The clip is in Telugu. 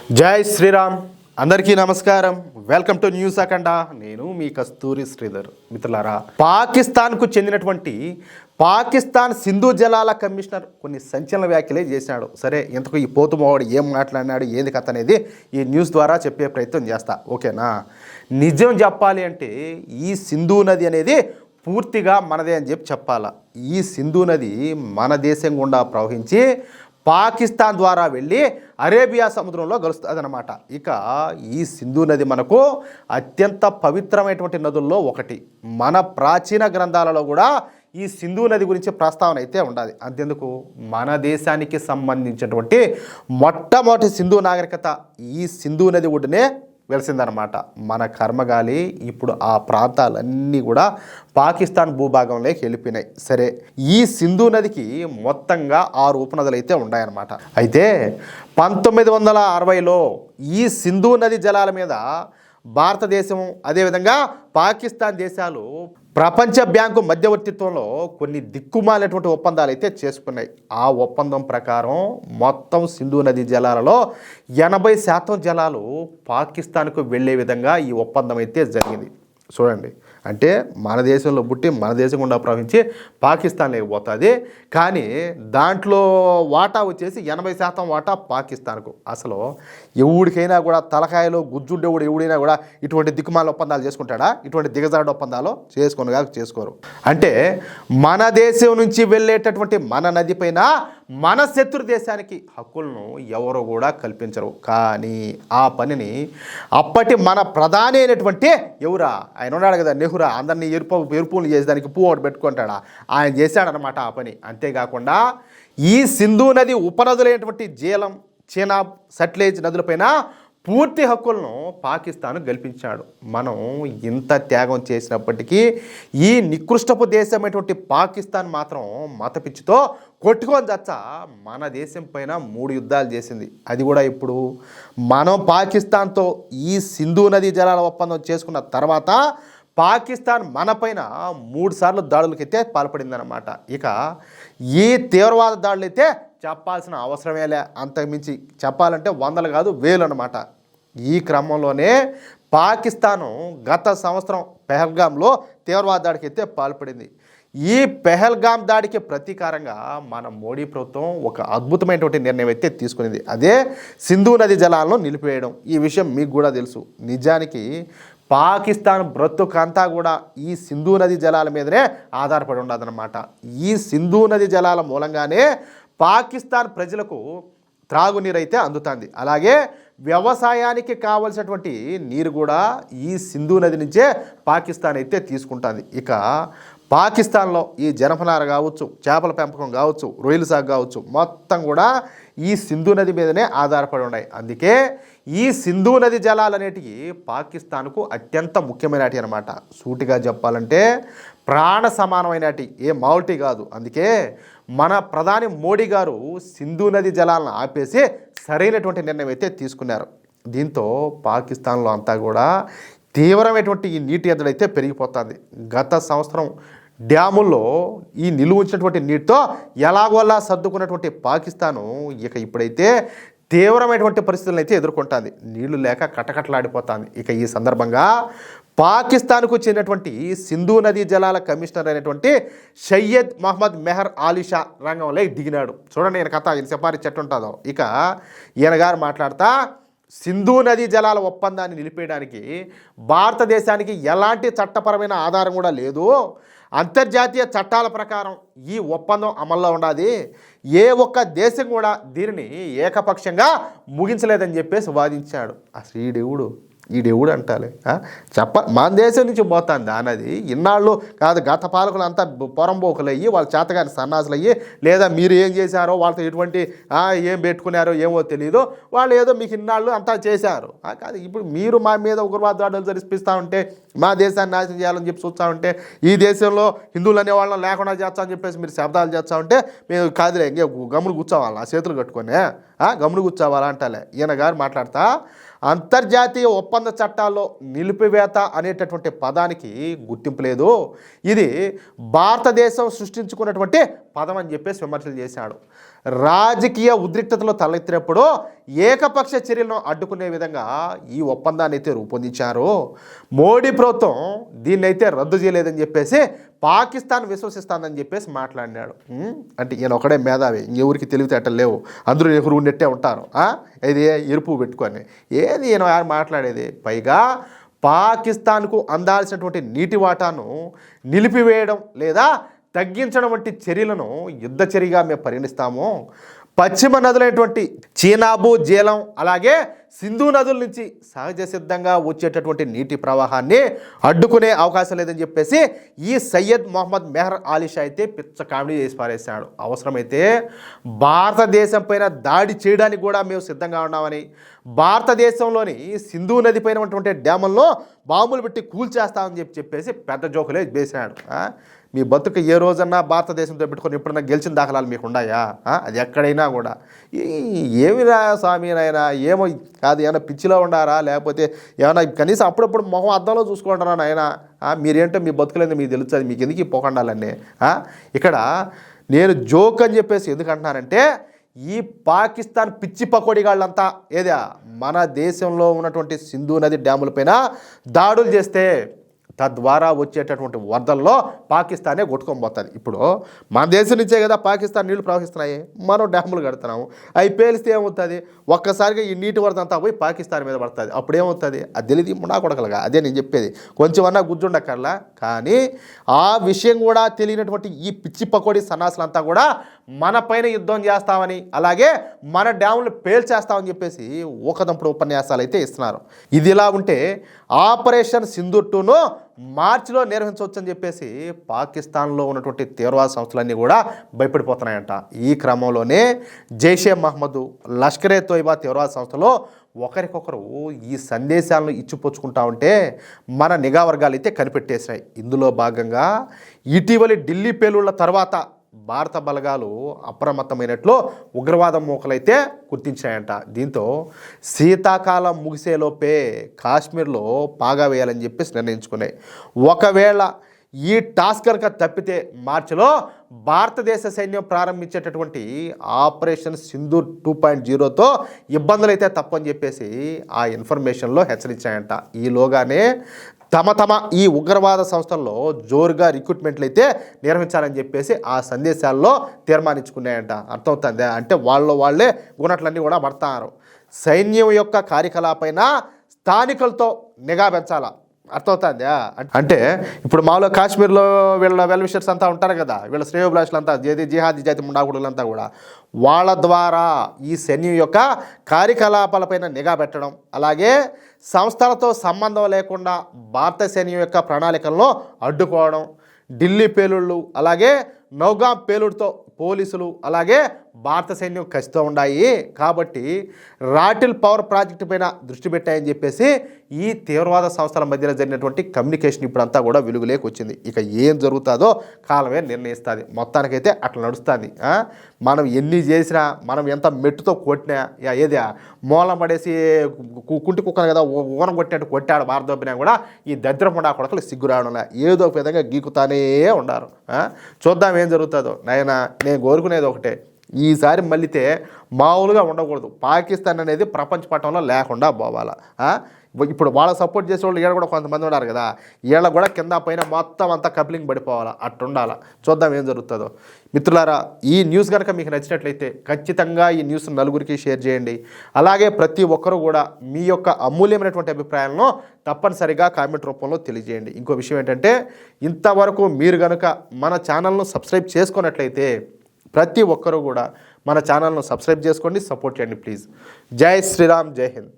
జై శ్రీరామ్. అందరికీ నమస్కారం. వెల్కమ్ టు న్యూస్ అఖండ. నేను మీ కస్తూరి శ్రీధర్. మిత్రులారా, పాకిస్తాన్కు చెందినటువంటి పాకిస్తాన్ సింధు జలాల కమిషనర్ కొన్ని సంచలన వ్యాఖ్యలే చేశాడు. సరే, ఇంతకు ఈ పోతుమోవాడు ఏం మాట్లాడినాడు, ఏంది కథ అనేది ఈ న్యూస్ ద్వారా చెప్పే ప్రయత్నం చేస్తా. ఓకేనా? నిజం చెప్పాలి అంటే ఈ సింధు నది అనేది పూర్తిగా మనదే అని చెప్పాలా. ఈ సింధు నది మన దేశం గుండా ప్రవహించి పాకిస్తాన్ ద్వారా వెళ్ళి అరేబియా సముద్రంలో కలుస్తుంది అన్నమాట. ఇక ఈ సింధు నది మనకు అత్యంత పవిత్రమైనటువంటి నదుల్లో ఒకటి. మన ప్రాచీన గ్రంథాలలో కూడా ఈ సింధు నది గురించి ప్రస్తావన అయితే ఉండాలి. అంతెందుకు, మన దేశానికి సంబంధించినటువంటి మొట్టమొదటి సింధు నాగరికత ఈ సింధు నది ఒడ్డునే వెలిసిందనమాట. మన కర్మగాలి ఇప్పుడు ఆ ప్రాంతాలన్నీ కూడా పాకిస్తాన్ భూభాగంలోకి వెళ్ళిపోయినాయి. సరే, ఈ సింధు నదికి మొత్తంగా 6 ఉపనదులు అయితే ఉన్నాయన్నమాట. అయితే 1960లో ఈ సింధు నది జలాల మీద భారతదేశం అదేవిధంగా పాకిస్తాన్ దేశాలు ప్రపంచ బ్యాంకు మధ్యవర్తిత్వంలో కొన్ని దిక్కుమాలినటువంటి ఒప్పందాలు అయితే చేసుకున్నాయి. ఆ ఒప్పందం ప్రకారం మొత్తం సింధు నది జలాలలో 80% జలాలు పాకిస్తాన్కు వెళ్ళే విధంగా ఈ ఒప్పందం అయితే జరిగింది. చూడండి, అంటే మన దేశంలో పుట్టి మన దేశం గుండా ప్రవహించి పాకిస్తాన్ లేకపోతుంది. కానీ దాంట్లో వాటా వచ్చేసి 80% వాటా పాకిస్తాన్కు. అసలు ఎవడికైనా కూడా తలకాయలో గుజ్జుండేవాడు ఎవడైనా కూడా ఇటువంటి దిక్కుమాల ఒప్పందాలు చేసుకుంటాడా? ఇటువంటి దిగజారుడు ఒప్పందాలు చేసుకోరు. అంటే మన దేశం నుంచి వెళ్ళేటటువంటి మన నది పైన మన శత్రు దేశానికి హక్కులను ఎవరు కూడా కల్పించరు. కానీ ఆ పనిని అప్పటి మన ప్రధాని అయినటువంటి ఎవరా ఆయన ఉన్నాడు కదా, నెహ్రూ, అందరినీ ఎరుపులు చేసేదానికి పువ్వు ఒకటి పెట్టుకుంటాడా, ఆయన చేశాడనమాట ఆ పని. అంతేకాకుండా ఈ సింధు నది ఉపనదులైనటువంటి జీలం, చీనాబ్, సట్లెజ్ నదులపైన పూర్తి హక్కులను పాకిస్తాన్ కల్పించాడు. మనం ఇంత త్యాగం చేసినప్పటికీ ఈ నికృష్టపు దేశమైనటువంటి పాకిస్తాన్ మాత్రం మతపిచ్చితో కొట్టుకొని చచ్చ మన దేశం పైన 3 యుద్ధాలు చేసింది. అది కూడా ఇప్పుడు మనం పాకిస్తాన్తో ఈ సింధు నది జలాల ఒప్పందం చేసుకున్న తర్వాత పాకిస్తాన్ మనపైన 3 సార్లు దాడులకైతే పాల్పడిందనమాట. ఇక ఈ తీవ్రవాద దాడులు అయితే చెప్పాల్సిన అవసరమేలే. అంతకుమించి చెప్పాలంటే 100 కాదు 1000 అనమాట. ఈ క్రమంలోనే పాకిస్తాను గత సంవత్సరం పెహల్గాంలో తీవ్రవాద దాడికి అయితే పాల్పడింది. ఈ పెహల్గాం దాడికి ప్రతీకారంగా మన మోడీ ప్రభుత్వం ఒక అద్భుతమైనటువంటి నిర్ణయం అయితే తీసుకునేది. అదే సింధు నది జలాలను నిలిపివేయడం. ఈ విషయం మీకు కూడా తెలుసు. నిజానికి పాకిస్తాన్ బ్రతుకంతా కూడా ఈ సింధు నది జలాల మీదనే ఆధారపడి ఉండదన్నమాట. ఈ సింధు నది జలాల మూలంగానే పాకిస్తాన్ ప్రజలకు త్రాగునీరు అయితే అందుతుంది. అలాగే వ్యవసాయానికి కావలసినటువంటి నీరు కూడా ఈ సింధు నది నుంచే పాకిస్తాన్ అయితే తీసుకుంటుంది. ఇక పాకిస్తాన్లో ఈ జనపనార కావచ్చు, చేపల పెంపకం కావచ్చు, రొయ్యల సాగు కావచ్చు, మొత్తం కూడా ఈ సింధు నది మీదనే ఆధారపడి ఉన్నాయి. అందుకే ఈ సింధు నది జలాలు అనేటివి పాకిస్తాన్కు అత్యంత ముఖ్యమైనటి అనమాట. సూటిగా చెప్పాలంటే ప్రాణ సమానమైనటి, ఏ మావుల్టీ కాదు. అందుకే మన ప్రధాని మోడీ గారు సింధు నది జలాలను ఆపేసి సరైనటువంటి నిర్ణయం అయితే తీసుకున్నారు. దీంతో పాకిస్తాన్లో అంతా కూడా తీవ్రమైనటువంటి ఈ నీటి ఎద్దడి అయితే పెరిగిపోతుంది. గత సంవత్సరం డ్యాముల్లో ఈ నిలువ ఉంచినటువంటి నీటితో ఎలాగోలా సర్దుకున్నటువంటి పాకిస్తాను ఇక ఇప్పుడైతే తీవ్రమైనటువంటి పరిస్థితులను అయితే ఎదుర్కొంటుంది. నీళ్లు లేక కటకటలాడిపోతుంది. ఇక ఈ సందర్భంగా పాకిస్తాన్కు చెందినటువంటి సింధు నదీ జలాల కమిషనర్ అయినటువంటి సయ్యద్ మహమ్మద్ మెహర్ ఆలిషా రంగంలో దిగినాడు. చూడండి ఈయన కథ, ఈయన సిఫారసు ఎట్టుంటుందో. ఇక ఈయన గారు మాట్లాడుతా, సింధు నదీ జలాల ఒప్పందాన్ని నిలిపేయడానికి భారతదేశానికి ఎలాంటి చట్టపరమైన ఆధారం కూడా లేదు. అంతర్జాతీయ చట్టాల ప్రకారం ఈ ఒప్పందం అమల్లో ఉండాలి. ఏ ఒక్క దేశం కూడా దీనిని ఏకపక్షంగా ముగించలేదని చెప్పేసి వాదించాడు. అసలు ఈడెవుడు అంటాలి మన దేశం నుంచి పోతుంది అన్నది. ఇన్నాళ్ళు కాదు, గత పాలకులు అంతా పొరంబోకులు అయ్యి వాళ్ళ చేతగాని సన్నాసులు అయ్యి, లేదా మీరు ఏం చేశారో వాళ్ళతో ఎటువంటి ఏం పెట్టుకున్నారో ఏమో తెలియదు, వాళ్ళు ఏదో మీకు ఇన్నాళ్ళు అంతా చేశారు. కాదు, ఇప్పుడు మీరు మా మీద ఉగ్రవాద దాడులు జరిపిస్తూ ఉంటే, మా దేశాన్ని నాశనం చేయాలని చెప్పి చూస్తూ ఉంటే, ఈ దేశంలో హిందువులు అనే వాళ్ళని లేకుండా చేస్తామని చెప్పేసి మీరు శబ్దాలు చేస్తూ ఉంటే మేము కాదులే ఇంకే గమ్ములు కూర్చోవాలి ఆ చేతులు కట్టుకొని. గమ్మును కూర్చోవాలా అంటాలే. ఈయన గారు మాట్లాడతా అంతర్జాతీయ ఒప్పంద చట్టాల్లో నిలిపివేత అనేటటువంటి పదానికి గుర్తింపు లేదు, ఇది భారతదేశం సృష్టించుకున్నటువంటి పదం అని చెప్పేసి విమర్శలు చేశాడు. రాజకీయ ఉద్రిక్తతలు తలెత్తినప్పుడు ఏకపక్ష చర్యలను అడ్డుకునే విధంగా ఈ ఒప్పందాన్ని అయితే రూపొందించారు. మోడీ ప్రభుత్వం దీన్ని అయితే రద్దు చేయలేదని చెప్పేసి పాకిస్తాన్ విశ్వసిస్తానని చెప్పేసి మాట్లాడినాడు. అంటే ఈయన ఒకడే మేధావి, ఎవరికి తెలివితేటలు లేవు, అందరూ నెహ్రూ నెట్టే ఉంటారు, ఇది ఎరుపు పెట్టుకొని ఏది ఈయన మాట్లాడేది. పైగా పాకిస్తాన్కు అందాల్సినటువంటి నీటి వాటాను నిలిపివేయడం లేదా తగ్గించడం వంటి చర్యలను యుద్ధ చర్యగా మేము పరిగణిస్తాము. పశ్చిమ నదులైనటువంటి చీనాబు, జీలం అలాగే సింధు నదుల నుంచి సహజ సిద్ధంగా వచ్చేటటువంటి నీటి ప్రవాహాన్ని అడ్డుకునే అవకాశం లేదని చెప్పేసి ఈ సయ్యద్ మొహమ్మద్ మెహర్ ఆలీషా అయితే పిచ్చ కామెడీ చేసి పారేశాడు. అవసరమైతే భారతదేశం పైన దాడి చేయడానికి కూడా మేము సిద్ధంగా ఉన్నామని, భారతదేశంలోని సింధు నది పైన ఉన్నటువంటి డ్యాముల్లో బాంబులు పెట్టి కూల్చేస్తామని చెప్పేసి పెద్ద జోకులే వేసినాడు. మీ బతుకు ఏ రోజన్నా భారతదేశంతో పెట్టుకొని ఎప్పుడన్నా గెలిచిన దాఖలాలు మీకు ఉన్నాయా? అది ఎక్కడైనా కూడా ఏమిరా స్వామి నాయన, ఏమో కాదు, ఏమైనా పిచ్చిలో ఉండారా, లేకపోతే ఏమైనా కనీసం అప్పుడప్పుడు మొహం అద్దంలో చూసుకుంటారా నాయన? మీరేంటో మీ బతుకులేదు మీకు తెలుస్తుంది, మీకు ఎందుకు పోకండాలన్నీ. ఇక్కడ నేను జోక్ అని చెప్పేసి ఎందుకు అంటున్నానంటే, ఈ పాకిస్తాన్ పిచ్చి పకోడిగాళ్ళంతా ఏదా మన దేశంలో ఉన్నటువంటి సింధు నది డ్యాములపైన దాడులు చేస్తే తద్వారా వచ్చేటటువంటి వరదల్లో పాకిస్తానే కొట్టుకొని పోతుంది. ఇప్పుడు మన దేశం నుంచే కదా పాకిస్తాన్ నీళ్లు ప్రవహిస్తున్నాయి, మనం డ్యాములు కడుతున్నాము, అవి పేలిస్తే ఏమవుతుంది? ఒక్కసారిగా ఈ నీటి వరద అంతా పోయి పాకిస్తాన్ మీద పడుతుంది. అప్పుడు ఏమవుతుంది? అది తెలియదు ముడా కొడకలుగా. అదే నేను చెప్పేది, కొంచెమన్నా గుజ్జుండక్కర్లా. కానీ ఆ విషయం కూడా తెలియనటువంటి ఈ పిచ్చి పకోడి సన్నాసులంతా కూడా మన పైన యుద్ధం చేస్తామని, అలాగే మన డ్యాములు పేల్చేస్తామని చెప్పేసి ఊకదంపుడు ఉపన్యాసాలు అయితే ఇస్తున్నారు. ఇది ఇలా ఉంటే ఆపరేషన్ సింధూర్ 2ను మార్చిలో నిర్వహించవచ్చని చెప్పేసి పాకిస్తాన్లో ఉన్నటువంటి తీవ్రవాద సంస్థలన్నీ కూడా భయపడిపోతున్నాయంట. ఈ క్రమంలోనే జైషే మహమ్మద్, లష్కరే తోయిబా తీవ్రవాద సంస్థలో ఒకరికొకరు ఈ సందేశాలను ఇచ్చిపుచ్చుకుంటా ఉంటే మన నిఘా వర్గాలు అయితే కనిపెట్టేసినాయి. ఇందులో భాగంగా ఇటీవలి ఢిల్లీ పేలుళ్ల తర్వాత భారత బలగాలు అప్రమత్తమైనట్లు ఉగ్రవాద మూకలైతే గుర్తించాయంట. దీంతో శీతాకాలం ముగిసేలోపే కాశ్మీర్లో పాగా వేయాలని చెప్పేసి నిర్ణయించుకున్నాయి. ఒకవేళ ఈ టాస్క్ కనుక తప్పితే మార్చిలో భారతదేశ సైన్యం ప్రారంభించేటటువంటి ఆపరేషన్ సింధూర్ 2.0తో ఇబ్బందులు అయితే తప్పని చెప్పేసి ఆ ఇన్ఫర్మేషన్లో హెచ్చరించాయంట. ఈలోగానే తమ ఈ ఉగ్రవాద సంస్థల్లో జోరుగా రిక్రూట్మెంట్లు అయితే నిర్వహించాలని చెప్పేసి ఆ సందేశాల్లో తీర్మానించుకున్నాయంట. అర్థమవుతుంది అంటే వాళ్ళే గుణట్లన్నీ కూడా పడతారు. సైన్యం యొక్క కార్యకలాపైన స్థానికులతో నిఘా పెంచాలా. అర్థమవుతుందా? అంటే ఇప్పుడు మామూలుగా కాశ్మీర్లో వీళ్ళ వెల్విషర్స్ అంతా ఉంటారు కదా, వీళ్ళ శ్రేయోభిలాషులు అంతా, జిహాదీ జాతి ముండాకుడులంతా కూడా వాళ్ళ ద్వారా ఈ సైన్యం యొక్క కార్యకలాపాలపైన నిఘా పెట్టడం, అలాగే సంస్థలతో సంబంధం లేకుండా భారత సైన్యం యొక్క ప్రణాళికలను అడ్డుకోవడం, ఢిల్లీ పేలుళ్ళు అలాగే నౌగాం పేలుడుతో పోలీసులు అలాగే భారత సైన్యం కసితో ఉన్నాయి కాబట్టి రాటిల్ పవర్ ప్రాజెక్టు పైన దృష్టి పెట్టాయని చెప్పేసి ఈ తీవ్రవాద సంస్థల మధ్యన జరిగినటువంటి కమ్యూనికేషన్ ఇప్పుడంతా కూడా వెలుగులోకి వచ్చింది. ఇక ఏం జరుగుతుందో కాలమే నిర్ణయిస్తుంది. మొత్తానికైతే అట్లా నడుస్తుంది. మనం ఎన్ని చేసినా, మనం ఎంత మెట్టుతో కొట్టినా, ఏది మూలం పడేసి కుంటి కుక్కను కదా ఊనం కొట్టినట్టు కొట్టాడు భారతదేశం కూడా ఈ దరిద్రపుండా కొడకలు సిగ్గు రావడంలా ఏదో ఒక విధంగా గీకుతానే ఉండారు. చూద్దాం ఏం జరుగుతుందో. నేను కోరుకునేది ఒకటే, ఈసారి మళ్ళీతే మామూలుగా ఉండకూడదు. పాకిస్తాన్ అనేది ప్రపంచ పటంలో లేకుండా పోవాలా. ఇప్పుడు వాళ్ళకి సపోర్ట్ చేసే వాళ్ళు ఈడ కూడా కొంతమంది ఉన్నారు కదా, వీళ్ళ కూడా కింద పైన మొత్తం అంతా కప్లింగ్ పడిపోవాలా, అట్టుండాలా. చూద్దాం ఏం జరుగుతుందో. మిత్రులారా, ఈ న్యూస్ కనుక మీకు నచ్చినట్లయితే ఖచ్చితంగా ఈ న్యూస్ నలుగురికి షేర్ చేయండి. అలాగే ప్రతి ఒక్కరూ కూడా మీ యొక్క అమూల్యమైనటువంటి అభిప్రాయాలను తప్పనిసరిగా కామెంట్ రూపంలో తెలియజేయండి. ఇంకో విషయం ఏంటంటే, ఇంతవరకు మీరు కనుక మన ఛానల్ను సబ్స్క్రైబ్ చేసుకున్నట్లయితే ప్రతి ఒక్కరూ కూడా మన ఛానల్ను సబ్స్క్రైబ్ చేసుకోండి, సపోర్ట్ చేయండి ప్లీజ్. జై శ్రీరామ్, జై హింద్.